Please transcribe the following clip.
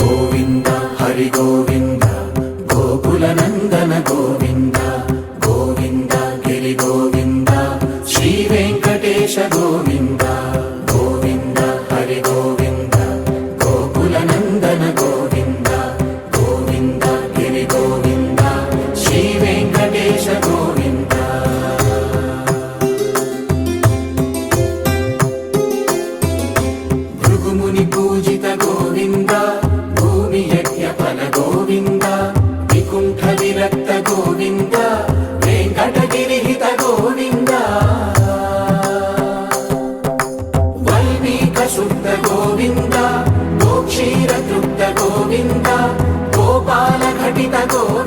గోవింద హరి గోవింద గోకుల నందన గోవింద గోవింద గిరి గోవింద శ్రీ వెంకటేశ గోవింద గోవింద హరి గోవింద గోకుల నందన గోవింద గోవింద గిరి గోవింద శ్రీ వెంకటేశ గోవింద భృగుముని పూజిత గోవింద భూమి యజ్ఞ ఫల గోవింద వికుంఠ విరక్త గోవింద వెంకటగిరిహిత గోవింద వల్మీక శుద్ధ గోవింద గోక్షీర తృప్త గోవింద గోపాల ఘటిత గోవింద